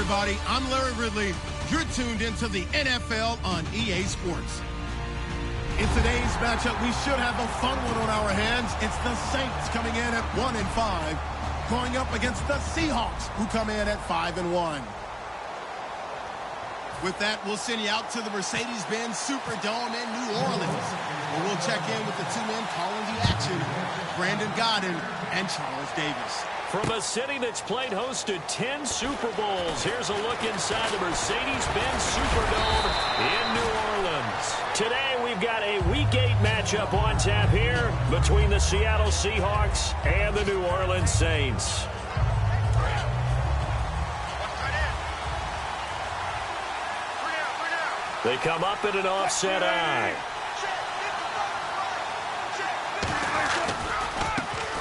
everybody. I'm Larry Ridley. You're tuned into the NFL on EA Sports. In today's matchup, we should have a fun one on our hands. It's the Saints coming in at 1-5, going up against the Seahawks, who come in at 5-1. With that, we'll send you out to the Mercedes-Benz Superdome in New Orleans, where we'll check in with the two men calling the action, Brandon Godden and Charles Davis. From a city that's played host to 10 Super Bowls, here's a look inside the Mercedes-Benz Superdome in New Orleans. Today, we've got a Week 8 matchup on tap here between the Seattle Seahawks and the New Orleans Saints. They come up in an offset eye.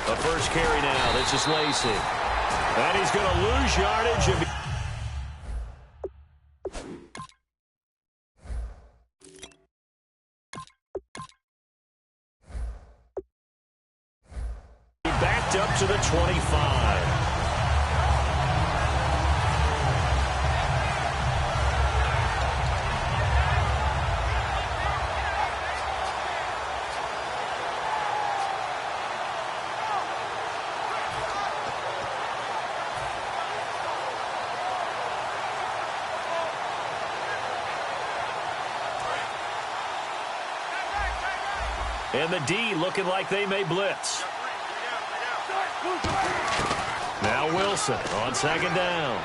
The first carry now. This is Lacey. And he's going to lose yardage. He backed up to the 25. And the D looking like they may blitz. Now Wilson on second down.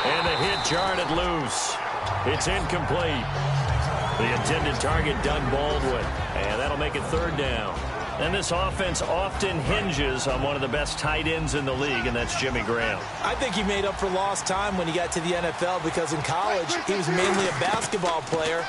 And the hit jarred it loose. It's incomplete. The intended target, Doug Baldwin. And that'll make it third down. And this offense often hinges on one of the best tight ends in the league, and that's Jimmy Graham. I think he made up for lost time when he got to the NFL because in college he was mainly a basketball player,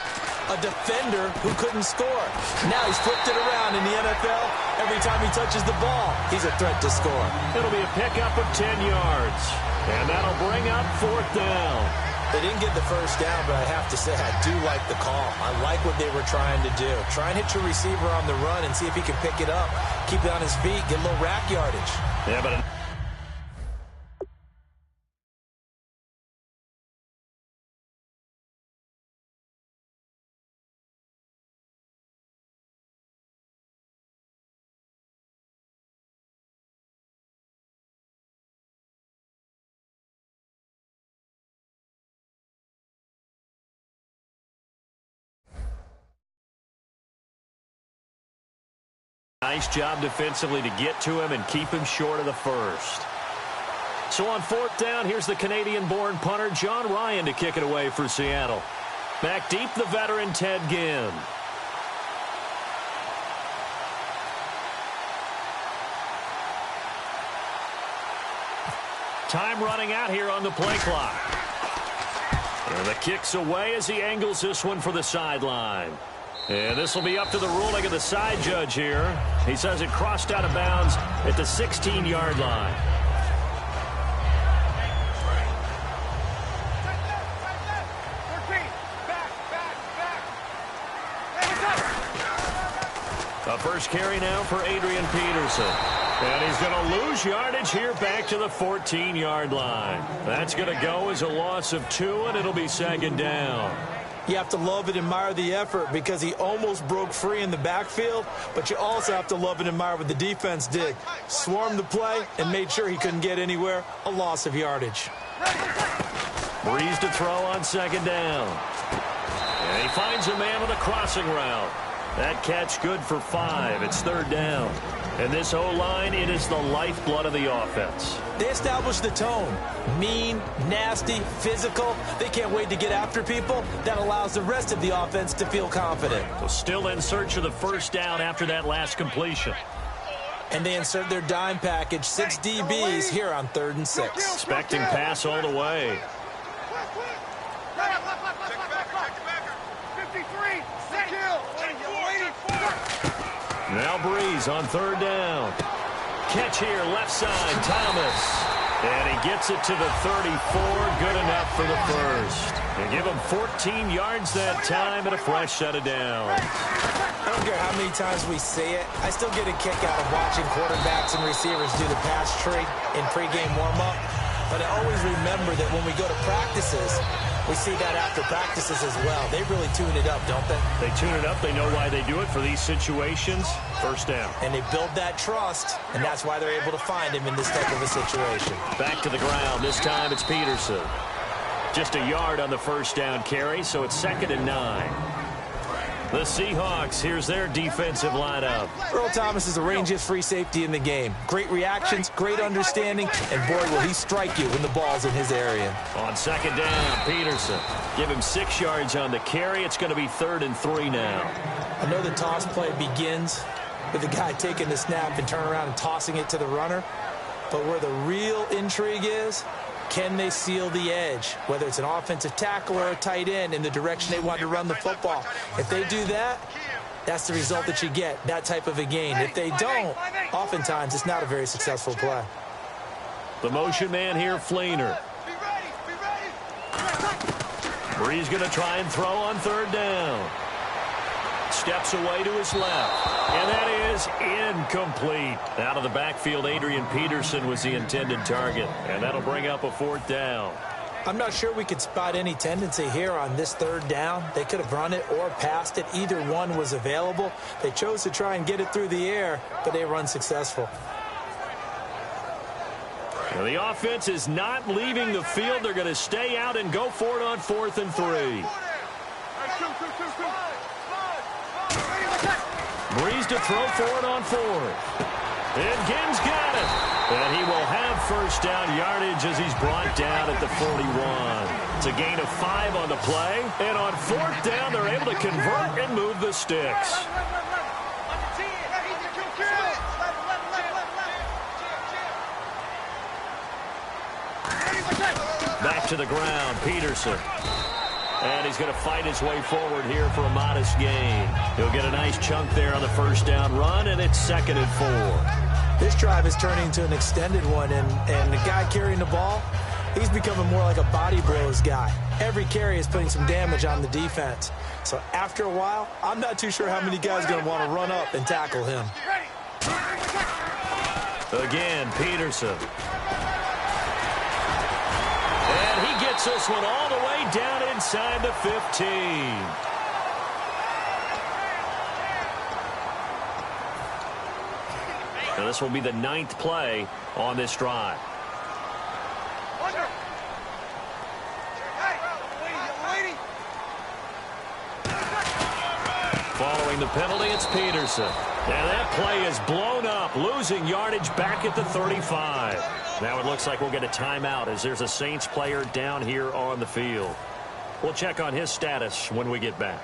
a defender who couldn't score. Now he's flipped it around in the NFL. Every time he touches the ball, he's a threat to score. It'll be a pickup of 10 yards. And that'll bring up fourth down. They didn't get the first down, but I have to say I do like the call. I like what they were trying to do. Try and hit your receiver on the run and see if he can pick it up. Keep it on his feet, get a little rack yardage. Yeah, but nice job defensively to get to him and keep him short of the first. So on fourth down, here's the Canadian-born punter John Ryan to kick it away for Seattle. Back deep, the veteran Ted Ginn. Time running out here on the play clock. And the kick's away as he angles this one for the sideline. And this will be up to the ruling of the side judge here. He says it crossed out of bounds at the 16-yard line. The first carry now for Adrian Peterson. And he's going to lose yardage here back to the 14-yard line. That's going to go as a loss of 2, and it'll be second down. You have to love and admire the effort because he almost broke free in the backfield, but you also have to love and admire what the defense did. Swarmed the play and made sure he couldn't get anywhere. A loss of yardage. Breeze to throw on second down. And he finds a man with a crossing route. That catch good for 5. It's third down. And this O-line, it is the lifeblood of the offense. They established the tone. Mean, nasty, physical. They can't wait to get after people. That allows the rest of the offense to feel confident. So still in search of the first down after that last completion. And they insert their dime package, 6 DBs here on 3rd and 6. Expecting pass all the way. Now Breeze on third down. Catch here, left side, Thomas. And he gets it to the 34. Good enough for the first. They give him 14 yards that time and a fresh set of downs. I don't care how many times we say it. I still get a kick out of watching quarterbacks and receivers do the pass tree in pregame warm-up. But I always remember that when we go to practices, we see that after practices as well. They really tune it up, don't they? They tune it up. They know why they do it for these situations. First down. And they build that trust, and that's why they're able to find him in this type of a situation. Back to the ground. This time it's Peterson. Just a yard on the first down carry, so it's 2nd and 9. The Seahawks, here's their defensive lineup. Earl Thomas is the rangiest free safety in the game. Great reactions, great understanding, and boy, will he strike you when the ball's in his area. On 2nd down, Peterson. Give him 6 yards on the carry. It's going to be 3rd and 3 now. I know the toss play begins with the guy taking the snap and turn around and tossing it to the runner, but where the real intrigue is, can they seal the edge, whether it's an offensive tackle or a tight end in the direction they want to run the football? If they do that, that's the result that you get, that type of a gain. If they don't, oftentimes it's not a very successful play. The motion man here, Fleener. Bree's going to try and throw on 3rd down. Steps away to his left. And that is incomplete. Out of the backfield, Adrian Peterson was the intended target. And that'll bring up a 4th down. I'm not sure we could spot any tendency here on this 3rd down. They could have run it or passed it. Either one was available. They chose to try and get it through the air, but they were unsuccessful. Now the offense is not leaving the field. They're going to stay out and go for it on 4th and 3. Breeze to throw for it on 4th. And Ginn's got it. And he will have first down yardage as he's brought down at the 41. It's a gain of 5 on the play. And on 4th down, they're able to convert and move the sticks. Back to the ground, Peterson. And he's going to fight his way forward here for a modest gain. He'll get a nice chunk there on the first down run, and it's 2nd and 4. This drive is turning into an extended one, and the guy carrying the ball, he's becoming more like a body blows guy. Every carry is putting some damage on the defense. So after a while, I'm not too sure how many guys are going to want to run up and tackle him. Again, Peterson. And he gets this one all the way down inside the 15. Now this will be the 9th play on this drive. Following the penalty, it's Peterson. And that play is blown up, losing yardage back at the 35. Now it looks like we'll get a timeout as there's a Saints player down here on the field. We'll check on his status when we get back.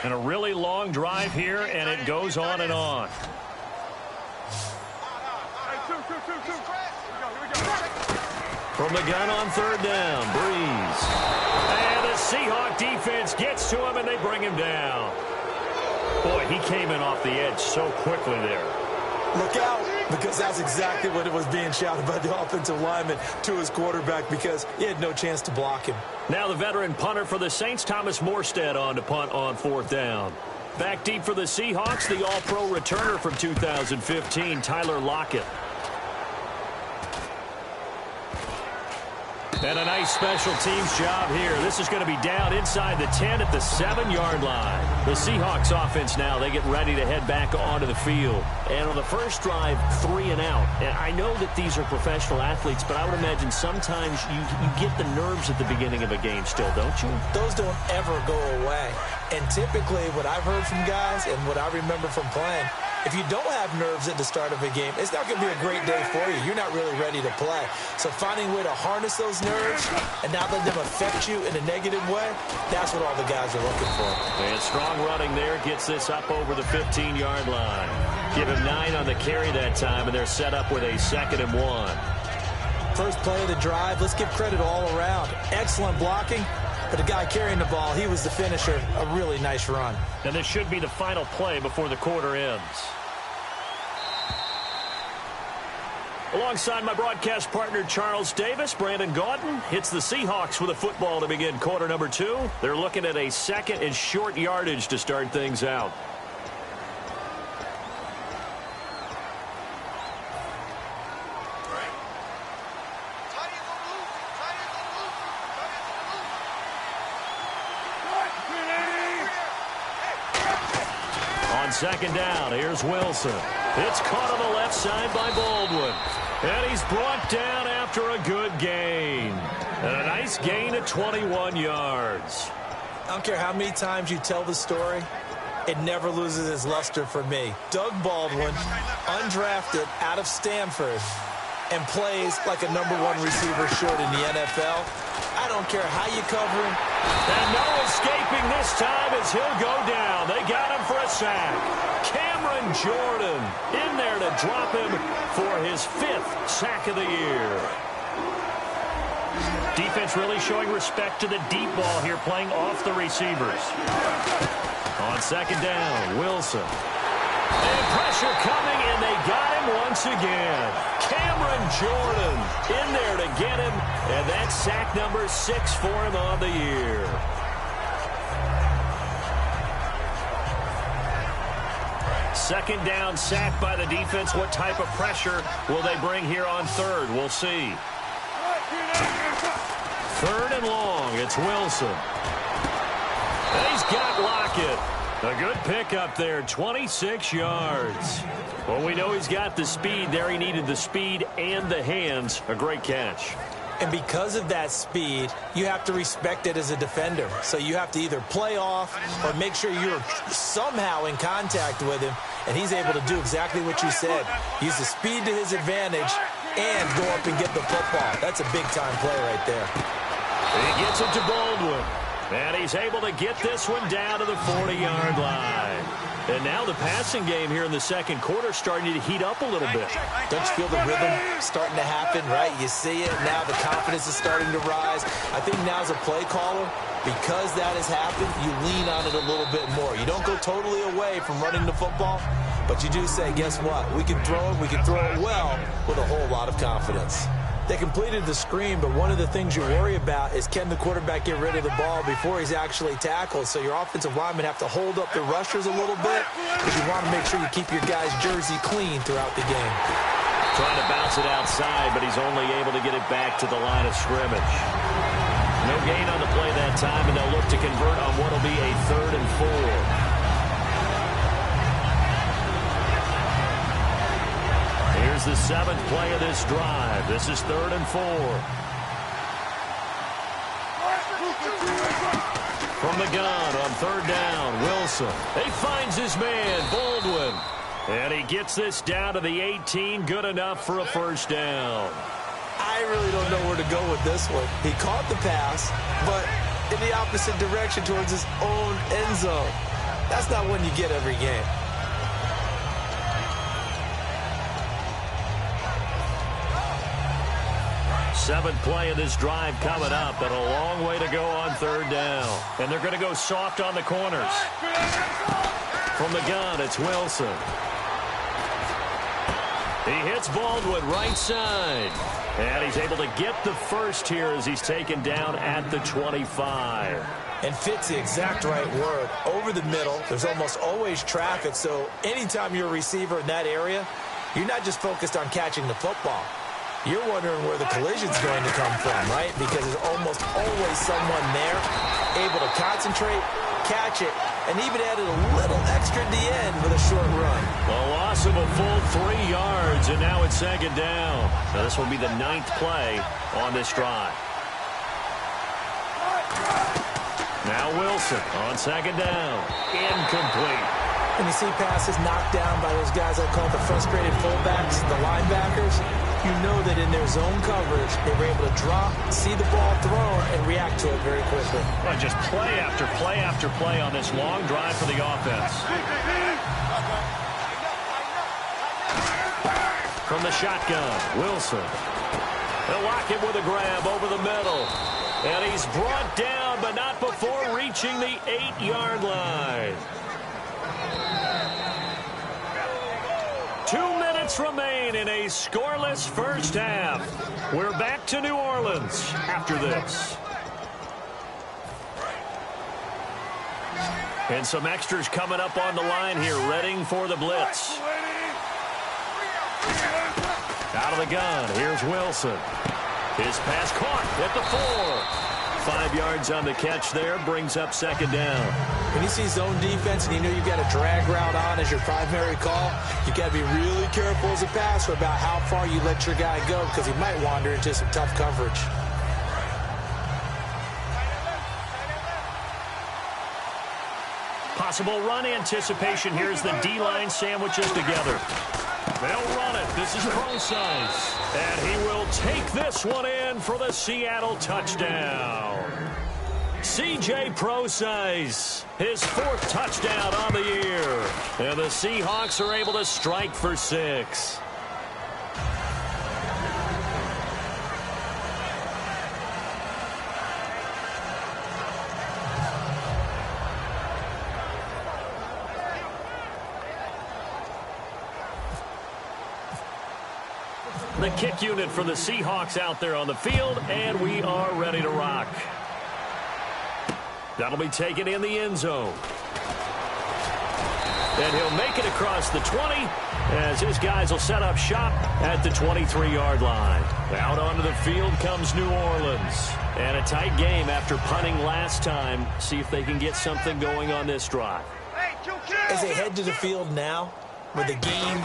And a really long drive here, and it goes on and on. From the gun on 3rd down, Breeze. And the Seahawk defense gets to him, and they bring him down. Boy, he came in off the edge so quickly there. Look out, because that's exactly what it was being shouted by the offensive lineman to his quarterback, because he had no chance to block him. Now the veteran punter for the Saints, Thomas Morstead, on to punt on 4th down. Back deep for the Seahawks, the all-pro returner from 2015, Tyler Lockett. And a nice special teams job here. This is going to be down inside the 10 at the 7-yard line. The Seahawks offense now, they get ready to head back onto the field. And on the first drive, 3 and out. And I know that these are professional athletes, but I would imagine sometimes you get the nerves at the beginning of a game still, don't you? Those don't ever go away. And typically what I've heard from guys and what I remember from playing, if you don't have nerves at the start of a game, it's not going to be a great day for you. You're not really ready to play. So finding a way to harness those nerves and not let them affect you in a negative way, that's what all the guys are looking for. And strong running there gets this up over the 15-yard line. Give him 9 on the carry that time, and they're set up with a 2nd and 1. First play of the drive, let's give credit all around. Excellent blocking. But the guy carrying the ball, he was the finisher. A really nice run. And this should be the final play before the quarter ends. Alongside my broadcast partner, Charles Davis, Brandon Gaudin hits the Seahawks with a football to begin quarter number 2. They're looking at a second and short yardage to start things out. On second down, here's Wilson. It's caught on the left side by Baldwin. And he's brought down after a good gain. And a nice gain of 21 yards. I don't care how many times you tell the story, it never loses its luster for me. Doug Baldwin, undrafted out of Stanford, and plays like a #1 receiver should in the NFL. I don't care how you cover him. And no escaping this time as he'll go down. They got him for a sack. Cameron Jordan in there to drop him for his 5th sack of the year. Defense really showing respect to the deep ball here, playing off the receivers. On second down, Wilson. And pressure coming, and they got him once again. Cameron Jordan in there to get him, and that's sack number 6 for him on the year. Second down sack by the defense. What type of pressure will they bring here on third? We'll see. Third and long. It's Wilson. And he's got Lockett. A good pickup there, 26 yards. Well, we know he's got the speed there. He needed the speed and the hands. A great catch. And because of that speed, you have to respect it as a defender. So you have to either play off or make sure you're somehow in contact with him. And he's able to do exactly what you said. Use the speed to his advantage and go up and get the football. That's a big-time play right there. He gets it to Baldwin. And he's able to get this one down to the 40-yard line. And now the passing game here in the second quarter starting to heat up a little bit. Don't you feel the rhythm starting to happen, right? You see it. Now the confidence is starting to rise. I think now as a play caller, because that has happened, you lean on it a little bit more. You don't go totally away from running the football, but you do say, guess what? We can throw it well with a whole lot of confidence. They completed the screen, but one of the things you worry about is can the quarterback get rid of the ball before he's actually tackled? So your offensive linemen have to hold up the rushers a little bit because you want to make sure you keep your guy's jersey clean throughout the game. Trying to bounce it outside, but he's only able to get it back to the line of scrimmage. No gain on the play that time, and they'll look to convert on what will be a 3rd and 4. Here's the 7th play of this drive. This is 3rd and 4. From the gun on 3rd down, Wilson. He finds his man, Baldwin. And he gets this down to the 18. Good enough for a 1st down. I really don't know where to go with this one. He caught the pass, but in the opposite direction towards his own end zone. That's not one you get every game. Seventh play of this drive coming up, but a long way to go on 3rd down. And they're going to go soft on the corners. From the gun, it's Wilson. He hits Baldwin right side. And he's able to get the first here as he's taken down at the 25. And fits the exact right word. Over the middle, there's almost always traffic. So anytime you're a receiver in that area, you're not just focused on catching the football. You're wondering where the collision's going to come from, right? Because there's almost always someone there able to concentrate, catch it, and even added a little extra at the end with a short run. A loss of a full 3 yards, and now it's 2nd down. Now this will be the 9th play on this drive. Now Wilson on 2nd down. Incomplete. When you see passes knocked down by those guys I call the frustrated fullbacks, the linebackers, you know that in their zone coverage, they were able to drop, see the ball thrown, and react to it very quickly. Well, just play after play after play on this long drive for the offense. From the shotgun, Wilson. They'll lock him with a grab over the middle. And he's brought down, but not before reaching the 8-yard line. 2 minutes remain in a scoreless first half. We're back to New Orleans after this. And some extras coming up on the line here, readying for the blitz. Out of the gun, here's Wilson. His pass caught at the 4. 5 yards on the catch there, brings up second down. When you see zone defense and you know you've got a drag route on as your primary call, you've got to be really careful as a passer about how far you let your guy go because he might wander into some tough coverage. Possible run anticipation. Here's the D-line sandwiches together. They'll run it. This is Procise. And he will take this one in for the Seattle touchdown. C.J. Procise, his 4th touchdown on the year. And the Seahawks are able to strike for 6. The kick unit for the Seahawks out there on the field, and we are ready to rock. That'll be taken in the end zone. And he'll make it across the 20 as his guys will set up shop at the 23-yard line. Out onto the field comes New Orleans. And a tight game after punting last time. See if they can get something going on this drive. As they head to the field now, with the game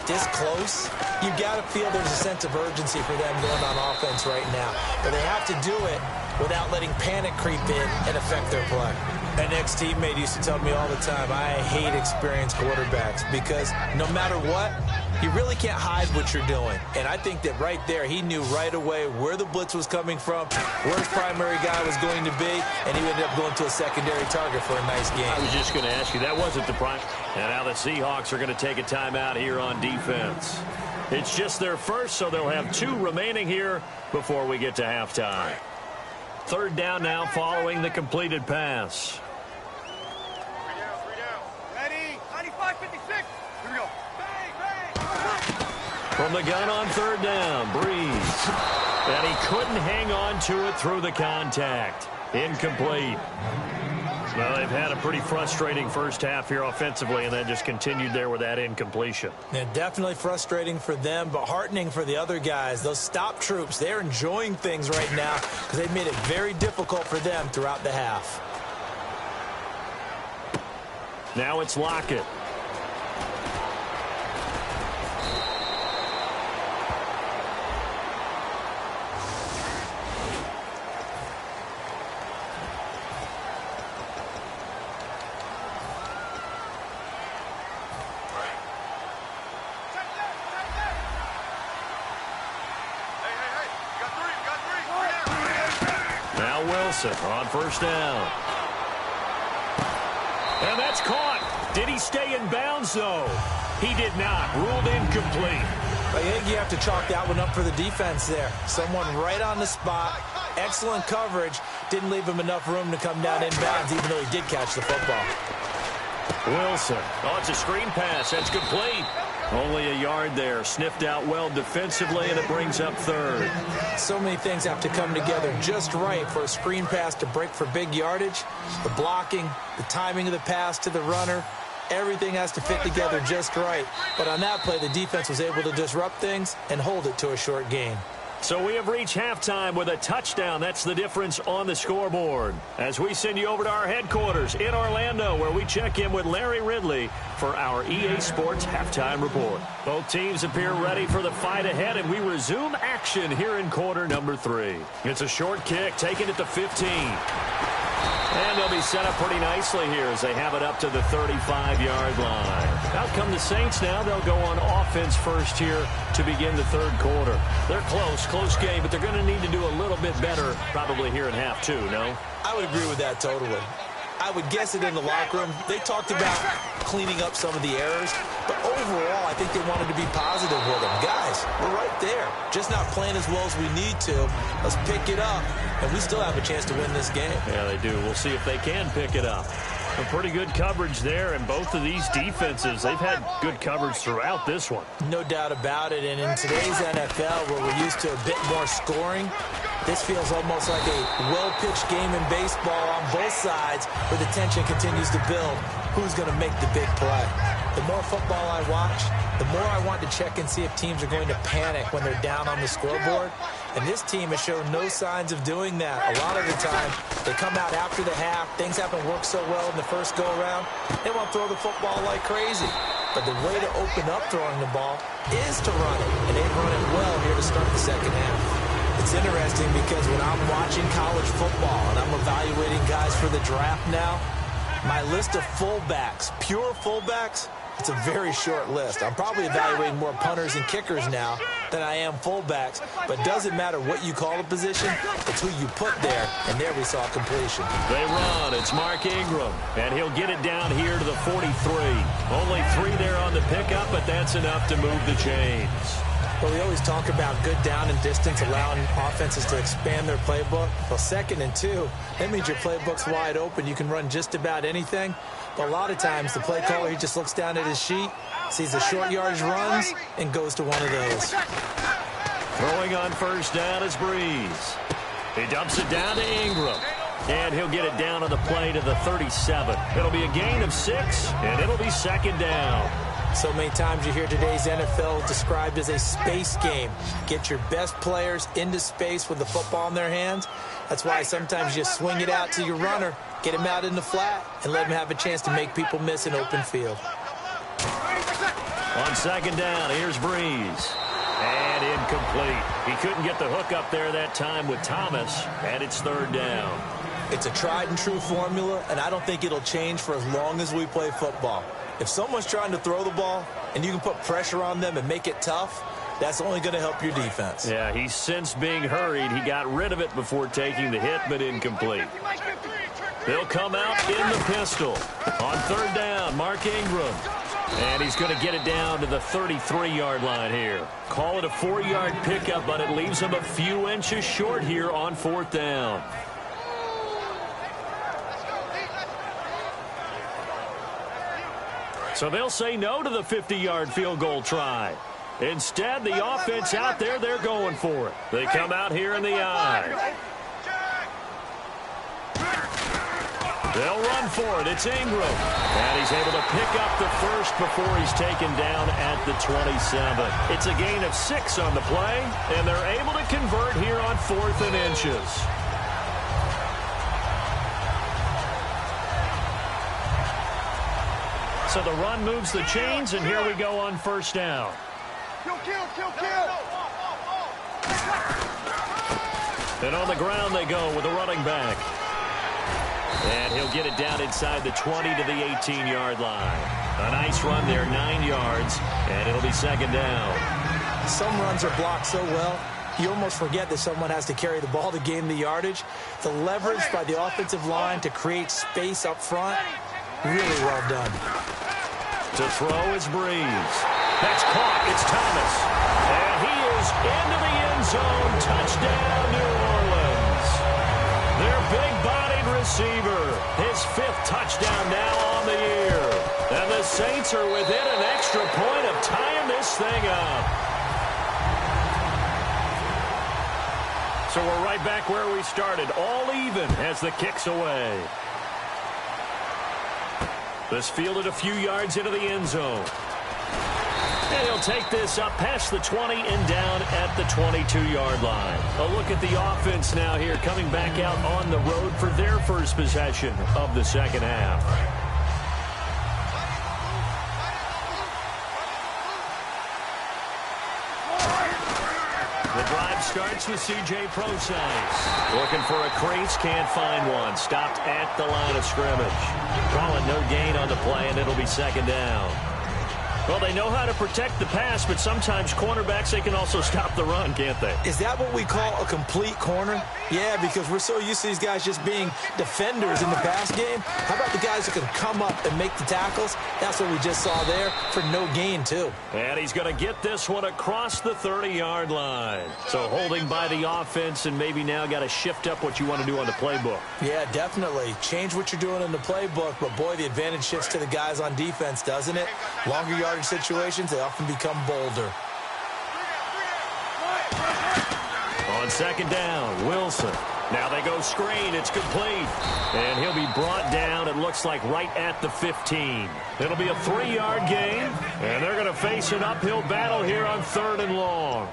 this close, you've got to feel there's a sense of urgency for them going on offense right now. But they have to do it without letting panic creep in and affect their play. An ex-teammate used to tell me all the time, I hate experienced quarterbacks because no matter what, you really can't hide what you're doing. And I think that right there, he knew right away where the blitz was coming from, where his primary guy was going to be, and he ended up going to a secondary target for a nice game. I was just going to ask you, that wasn't the prime. And now the Seahawks are going to take a timeout here on defense. It's just their first, so they'll have 2 remaining here before we get to halftime. 3rd down now following the completed pass. 3 down. Ready? 95, 56. Here we go. From the gun on 3rd down, Breeze. And he couldn't hang on to it through the contact. Incomplete. Well, they've had a pretty frustrating first half here offensively, and then just continued there with that incompletion. Yeah, definitely frustrating for them, but heartening for the other guys. Those stop troops, they're enjoying things right now because they've made it very difficult for them throughout the half. Now it's Lockett. On 1st down. And that's caught. Did he stay in bounds, though? He did not. Ruled incomplete. I think you have to chalk that one up for the defense there. Someone right on the spot. Excellent coverage. Didn't leave him enough room to come down in bounds, even though he did catch the football. Wilson. Oh, it's a screen pass. That's complete. Only a yard there. Sniffed out well defensively, and it brings up 3rd. So many things have to come together just right for a screen pass to break for big yardage. The blocking, the timing of the pass to the runner, everything has to fit together just right. But on that play, the defense was able to disrupt things and hold it to a short gain. So we have reached halftime with a touchdown. That's the difference on the scoreboard. As we send you over to our headquarters in Orlando, where we check in with Larry Ridley for our EA Sports Halftime Report. Both teams appear ready for the fight ahead, and we resume action here in quarter number 3. It's a short kick, taking it to 15. And they'll be set up pretty nicely here as they have it up to the 35-yard line. Out come the Saints now. They'll go on offense first here to begin the 3rd quarter. They're close game, but they're going to need to do a little bit better probably here in half 2, no? I would agree with that totally. I would guess it in the locker room. They talked about cleaning up some of the errors, but overall, I think they wanted to be positive with them. Guys, we're right there. Just not playing as well as we need to. Let's pick it up, and we still have a chance to win this game. Yeah, they do. We'll see if they can pick it up. A pretty good coverage there, and both of these defenses, they've had good coverage throughout this one. No doubt about it, and in today's NFL, where we're used to a bit more scoring, this feels almost like a well-pitched game in baseball on both sides where the tension continues to build. Who's going to make the big play? The more football I watch, the more I want to check and see if teams are going to panic when they're down on the scoreboard. And this team has shown no signs of doing that. A lot of the time, they come out after the half. Things haven't worked so well in the first go-around. They want to throw the football like crazy. But the way to open up throwing the ball is to run it. And they've run it well here to start the second half. It's interesting because when I'm watching college football and I'm evaluating guys for the draft now, my list of fullbacks, pure fullbacks, it's a very short list. I'm probably evaluating more punters and kickers now than I am fullbacks. But doesn't matter what you call a position, it's who you put there. And there we saw completion. They run. It's Mark Ingram. And he'll get it down here to the 43. Only 3 there on the pickup, but that's enough to move the chains. Well, we always talk about good down and distance, allowing offenses to expand their playbook. Well, 2nd and 2, that means your playbook's wide open. You can run just about anything. But a lot of times, the play caller, he just looks down at his sheet, sees the short yardage runs, and goes to one of those. Throwing on first down is Breeze. He dumps it down to Ingram. And he'll get it down on the play to the 37. It'll be a gain of 6, and it'll be 2nd down. So many times you hear today's NFL described as a space game. Get your best players into space with the football in their hands. That's why sometimes you swing it out to your runner, get him out in the flat, and let him have a chance to make people miss an open field. On 2nd down, here's Breeze. And incomplete. He couldn't get the hook up there that time with Thomas, and it's 3rd down. It's a tried-and-true formula, and I don't think it'll change for as long as we play football. If someone's trying to throw the ball and you can put pressure on them and make it tough, that's only going to help your defense. Yeah, he's since being hurried. He got rid of it before taking the hit, but incomplete. They'll come out in the pistol. On 3rd down, Mark Ingram. And he's going to get it down to the 33-yard line here. Call it a 4-yard pickup, but it leaves him a few inches short here on 4th down. So they'll say no to the 50-yard field goal try. Instead, the offense out there, they're going for it. They come out here in the I. They'll run for it. It's Ingram. And he's able to pick up the first before he's taken down at the 27. It's a gain of 6 on the play, and they're able to convert here on 4th and inches. So the run moves the chains, and here we go on 1st down. Kill. And on the ground they go with a running back. And he'll get it down inside the 20 to the 18-yard line. A nice run there, 9 yards, and it'll be 2nd down. Some runs are blocked so well, you almost forget that someone has to carry the ball to gain the yardage. The leverage by the offensive line to create space up front, really well done. To throw is Breeze. That's caught. It's Thomas. And he is into the end zone. Touchdown, New Orleans. Their big-bodied receiver. His 5th touchdown now on the year. And the Saints are within an extra point of tying this thing up. So we're right back where we started. All even as the kick's away. This fielded a few yards into the end zone. And he'll take this up past the 20 and down at the 22-yard line. A look at the offense now here, coming back out on the road for their first possession of the second half. The drive starts with C.J. Prosise. Looking for a crease, can't find one. Stopped at the line of scrimmage. Calling no gain on the play, and it'll be 2nd down. Well, they know how to protect the pass, but sometimes cornerbacks, they can also stop the run, can't they? Is that what we call a complete corner? Yeah, because we're so used to these guys just being defenders in the pass game. How about the guys who can come up and make the tackles? That's what we just saw there for no gain, too. And he's going to get this one across the 30-yard line. So holding by the offense, and maybe now got to shift up what you want to do on the playbook. Yeah, definitely. Change what you're doing in the playbook, but boy, the advantage shifts to the guys on defense, doesn't it? Longer yardage situations, they often become bolder. On second down, Wilson. Now they go screen. It's complete. And he'll be brought down, it looks like, right at the 15. It'll be a 3-yard gain, and they're going to face an uphill battle here on 3rd and long.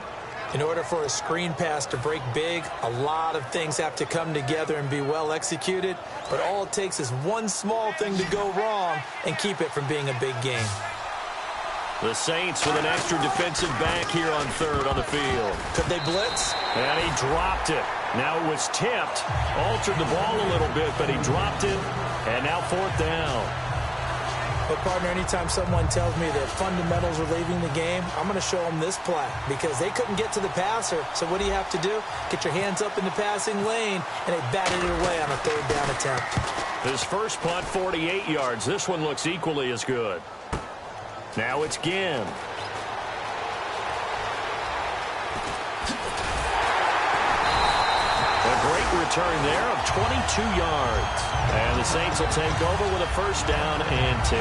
In order for a screen pass to break big, a lot of things have to come together and be well executed. But all it takes is one small thing to go wrong and keep it from being a big game. The Saints with an extra defensive back here on 3rd on the field. Could they blitz? And he dropped it. Now it was tipped. Altered the ball a little bit, but he dropped it. And now 4th down. But, partner, anytime someone tells me that fundamentals are leaving the game, I'm going to show them this play because they couldn't get to the passer. So what do you have to do? Get your hands up in the passing lane, and they batted it away on a 3rd down attempt. His first punt, 48 yards. This one looks equally as good. Now it's Ginn. A great return there of 22 yards. And the Saints will take over with a 1st down and 10.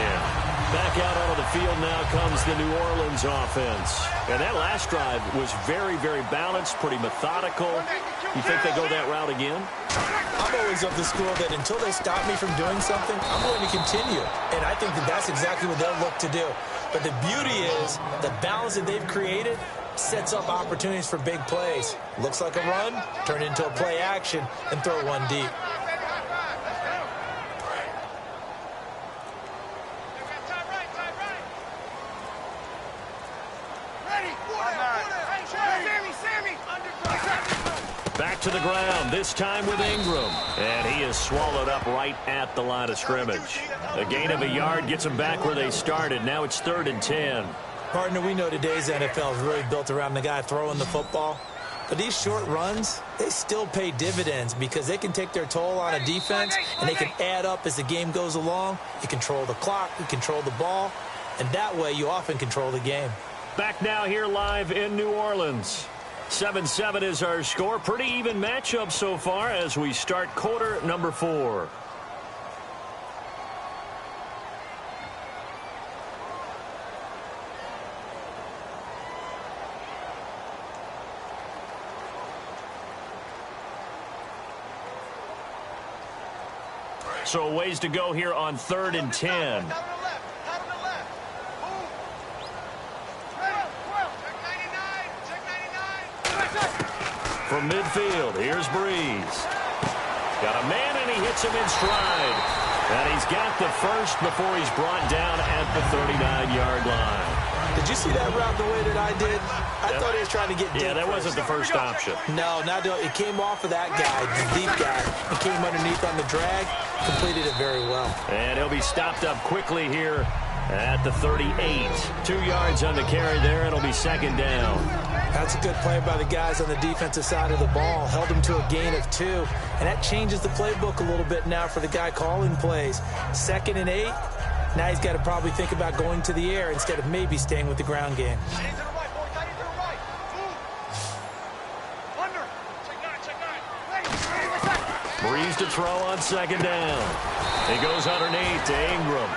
Back out onto the field now comes the New Orleans offense. And that last drive was very, very balanced, pretty methodical. You think they go that route again? I'm always of the school that until they stop me from doing something, I'm going to continue. And I think that that's exactly what they'll look to do. But the beauty is the balance that they've created sets up opportunities for big plays. Looks like a run, turn into a play action, and throw one deep. Back to the ground, this time with Ingram. And he is swallowed up right at the line of scrimmage. A gain of a yard gets them back where they started. Now it's 3rd and 10. Partner, we know today's NFL is really built around the guy throwing the football. But these short runs, they still pay dividends because they can take their toll on a defense and they can add up as the game goes along. You control the clock, you control the ball, and that way you often control the game. Back now here live in New Orleans. 7-7 is our score. Pretty even matchup so far as we start quarter number 4. So a ways to go here on 3rd and 10. From midfield, here's Breeze. Got a man, and he hits him in stride. And he's got the first before he's brought down at the 39-yard line. Did you see that route the way that I did? I thought he was trying to get deep. Yeah, that first. wasn't the first option. No, it came off of that guy, the deep guy. He came underneath on the drag, completed it very well. And he'll be stopped up quickly here at the 38. 2 yards on the carry there. It'll be 2nd down. That's a good play by the guys on the defensive side of the ball. Held him to a gain of 2. And that changes the playbook a little bit now for the guy calling plays. 2nd and 8. Now he's got to probably think about going to the air instead of maybe staying with the ground game. Breeze to throw on 2nd down. He goes underneath to Ingram.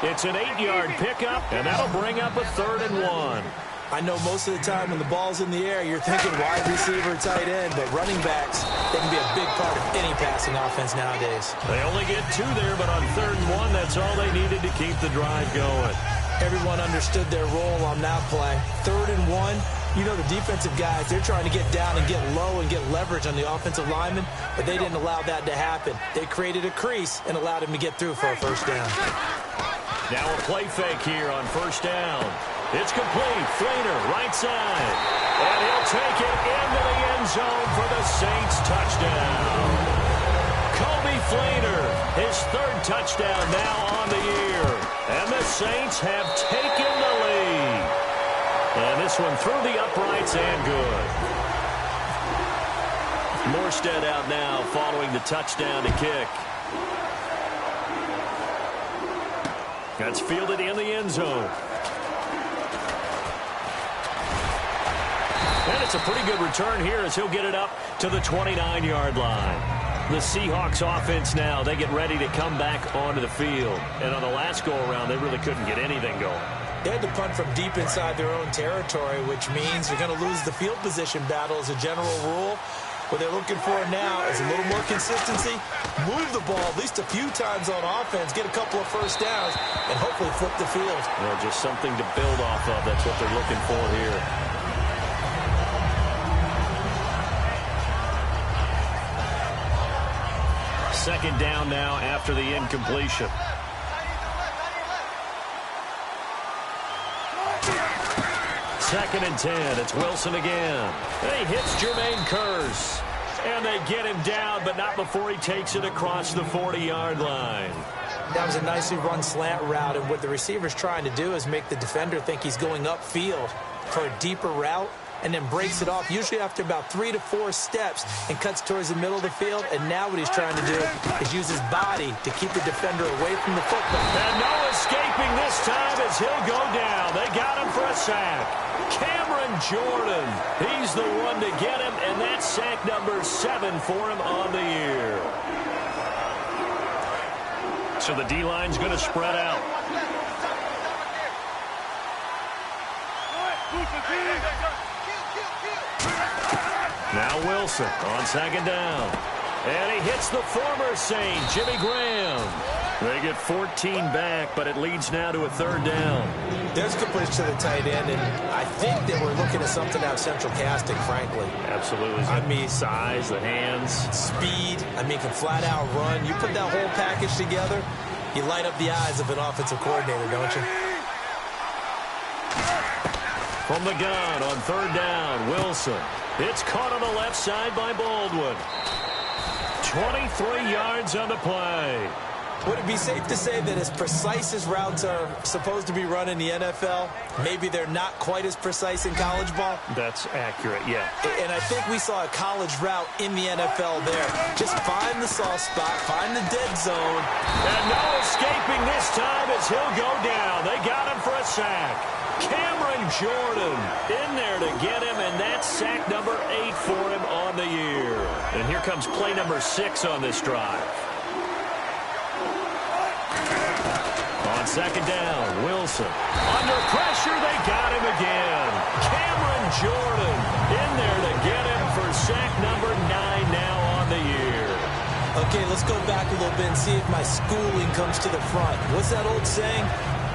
It's an 8-yard pickup, and that'll bring up a 3rd and 1. I know most of the time when the ball's in the air, you're thinking wide receiver, tight end, but running backs, they can be a big part of any passing offense nowadays. They only get 2 there, but on 3rd and 1, that's all they needed to keep the drive going. Everyone understood their role on that play. 3rd and 1, you know the defensive guys, they're trying to get down and get low and get leverage on the offensive lineman, but they didn't allow that to happen. They created a crease and allowed him to get through for a 1st down. Now a play fake here on 1st down. It's complete. Fleener, right side. And he'll take it into the end zone for the Saints touchdown. Kobe Fleener, his 3rd touchdown now on the year. And the Saints have taken the lead. And this one through the uprights and good. Morstead out now following the touchdown to kick. That's fielded in the end zone. And it's a pretty good return here as he'll get it up to the 29-yard line. The Seahawks offense now, they get ready to come back onto the field. And on the last go-around, they really couldn't get anything going. They had to punt from deep inside their own territory, which means you're going to lose the field position battle as a general rule. What they're looking for now is a little more consistency, move the ball at least a few times on offense, get a couple of first downs, and hopefully flip the field. Well, just something to build off of. That's what they're looking for here. Second down now after the incompletion. Second and 10. It's Wilson again. And he hits Jermaine Kearse. And they get him down, but not before he takes it across the 40-yard line. That was a nicely run slant route, and what the receiver's trying to do is make the defender think he's going upfield for a deeper route, and then breaks it off, usually after about 3 to 4 steps, and cuts towards the middle of the field. And now what he's trying to do is use his body to keep the defender away from the football. And no escaping this time as he'll go down. They got him for a sack. Cameron Jordan, he's the one to get him, and that's sack number 7 for him on the year. So the D-line's going to spread out. Now Wilson on second down. And he hits the former Saint, Jimmy Graham. They get 14 back, but it leads now to a third down. There's completion to the tight end, and I think that we're looking at something out of central casting, frankly. Absolutely. I mean, size, the hands. Speed. I mean, can flat out run. You put that whole package together, you light up the eyes of an offensive coordinator, don't you? From the gun on third down, Wilson. It's caught on the left side by Baldwin. 23 yards on the play. Would it be safe to say that as precise as routes are supposed to be run in the NFL, maybe they're not quite as precise in college ball? That's accurate, yeah. And I think we saw a college route in the NFL there. Just find the soft spot, find the dead zone. And no escaping this time as he'll go down. They got him for a sack. Cameron Jordan in there to get him, and that's sack number 8 for him on the year. And here comes play number 6 on this drive. On second down, Wilson. Under pressure, they got him again. Cameron Jordan in there to get him for sack number 9 now on the year. Okay, let's go back a little bit and see if my schooling comes to the front. What's that old saying?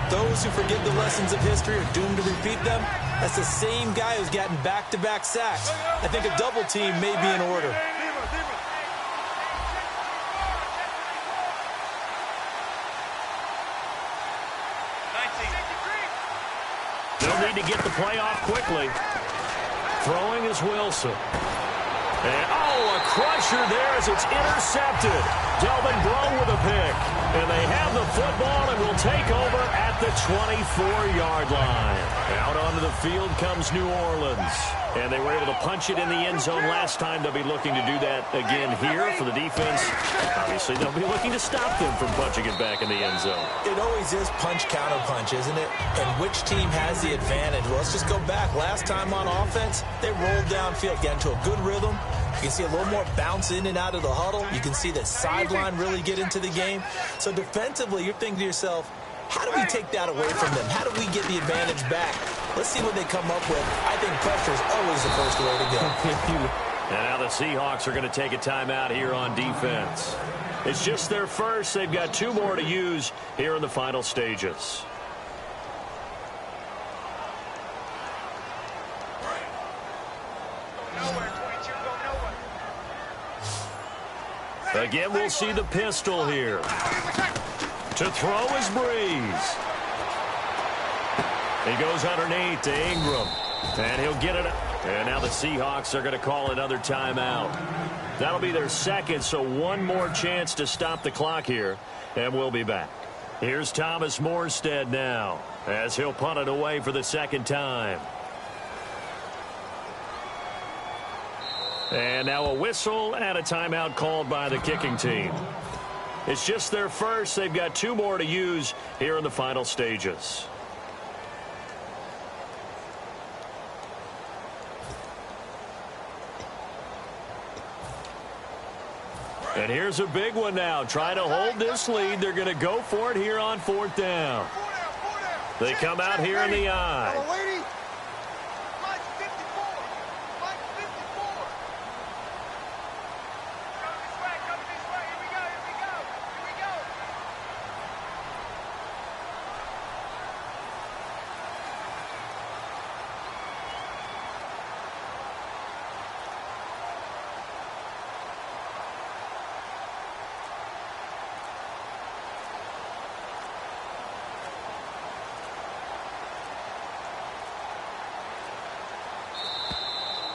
Those who forget the lessons of history are doomed to repeat them. That's the same guy who's gotten back-to-back sacks. I think a double team may be in order. They'll need to get the play off quickly. Throwing is Wilson. And, a crusher there as it's intercepted. Delvin Breaux with a pick. And they have the football and will take over at the 24-yard line. Out onto the field comes New Orleans. And they were able to punch it in the end zone last time. They'll be looking to do that again here for the defense. Obviously, they'll be looking to stop them from punching it back in the end zone. It always is punch-counter-punch, isn't it? And which team has the advantage? Well, let's just go back. Last time on offense, they rolled downfield, got into a good rhythm. You can see a little more bounce in and out of the huddle. You can see the sideline really get into the game. So defensively, you're thinking to yourself, how do we take that away from them? How do we get the advantage back? Let's see what they come up with. I think pressure is always the first way to go. And now the Seahawks are going to take a timeout here on defense. It's just their first. They've got 2 more to use here in the final stages. Again, we'll see the pistol here. To throw is Breeze. He goes underneath to Ingram. And he'll get it. And now the Seahawks are going to call another timeout. That'll be their second, so one more chance to stop the clock here. And we'll be back. Here's Thomas Morstead now, as he'll punt it away for the second time. And now a whistle and a timeout called by the kicking team. It's just their first. They've got 2 more to use here in the final stages. And here's a big one now. Trying to hold this lead. They're going to go for it here on 4th down. They come out here in the I.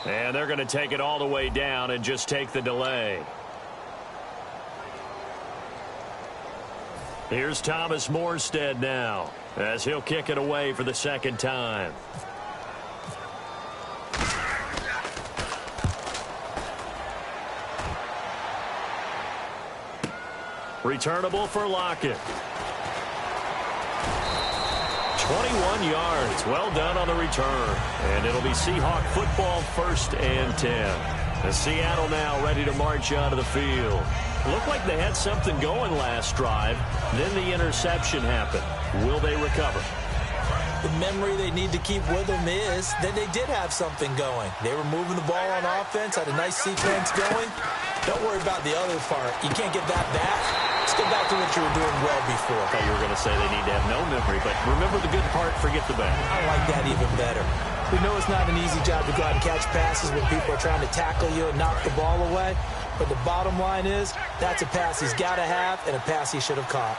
And they're going to take it all the way down and just take the delay. Here's Thomas Morstead now as he'll kick it away for the 2nd time. Returnable for Lockett. 21 yards. Well done on the return. And it'll be Seahawk football 1st and 10. And Seattle now ready to march out of the field. Looked like they had something going last drive. Then the interception happened. Will they recover? The memory they need to keep with them is that they did have something going. They were moving the ball on offense, had a nice sequence going. Don't worry about the other part. You can't get that back. Let's get back to what you were doing well before. I thought you were going to say they need to have no memory, but remember the good part, forget the bad. I like that even better. We know it's not an easy job to go out and catch passes when people are trying to tackle you and knock the ball away, but the bottom line is that's a pass he's got to have and a pass he should have caught.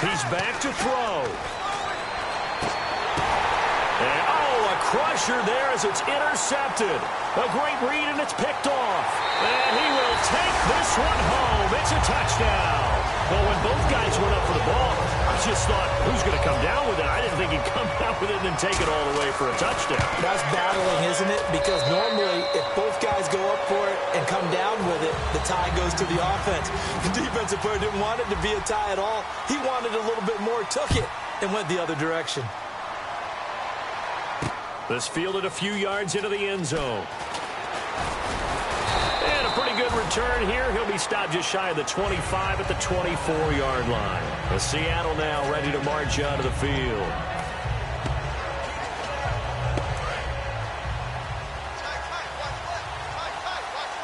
He's back to throw. And, a crusher there as it's intercepted. A great read, and it's picked off. And he will take this one home. It's a touchdown. Well, when both guys went up for the ball, I just thought, who's going to come down with it? I didn't think he'd come down with it and then take it all the way for a touchdown. That's battling, isn't it? Because normally, if both guys go up for it and come down with it, the tie goes to the offense. The defensive player didn't want it to be a tie at all. He wanted a little bit more, took it, and went the other direction. This fielded a few yards into the end zone. And a pretty good return here. He'll be stopped just shy of the 25 at the 24-yard line. The Seattle now ready to march out of the field.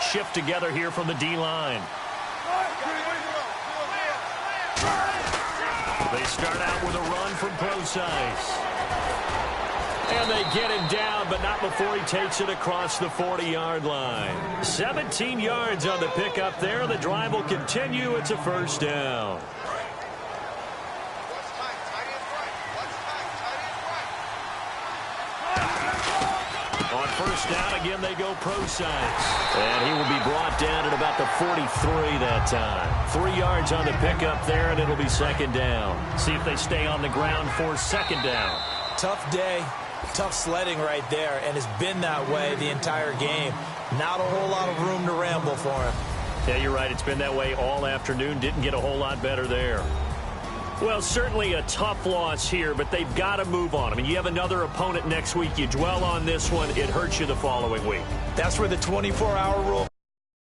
Shift together here from the D-line. They start out with a run from Procise. And they get him down, but not before he takes it across the 40-yard line. 17 yards on the pickup there. The drive will continue. It's a 1st down. On 1st down, again, they go Procise. And he will be brought down at about the 43 that time. 3 yards on the pickup there, and it'll be 2nd down. See if they stay on the ground for 2nd down. Tough day. Tough sledding right there, and it's been that way the entire game. Not a whole lot of room to ramble for him. Yeah, you're right. It's been that way all afternoon. Didn't get a whole lot better there. Well, certainly a tough loss here, but they've got to move on. I mean, you have another opponent next week. You dwell on this one, it hurts you the following week. That's where the 24-hour rule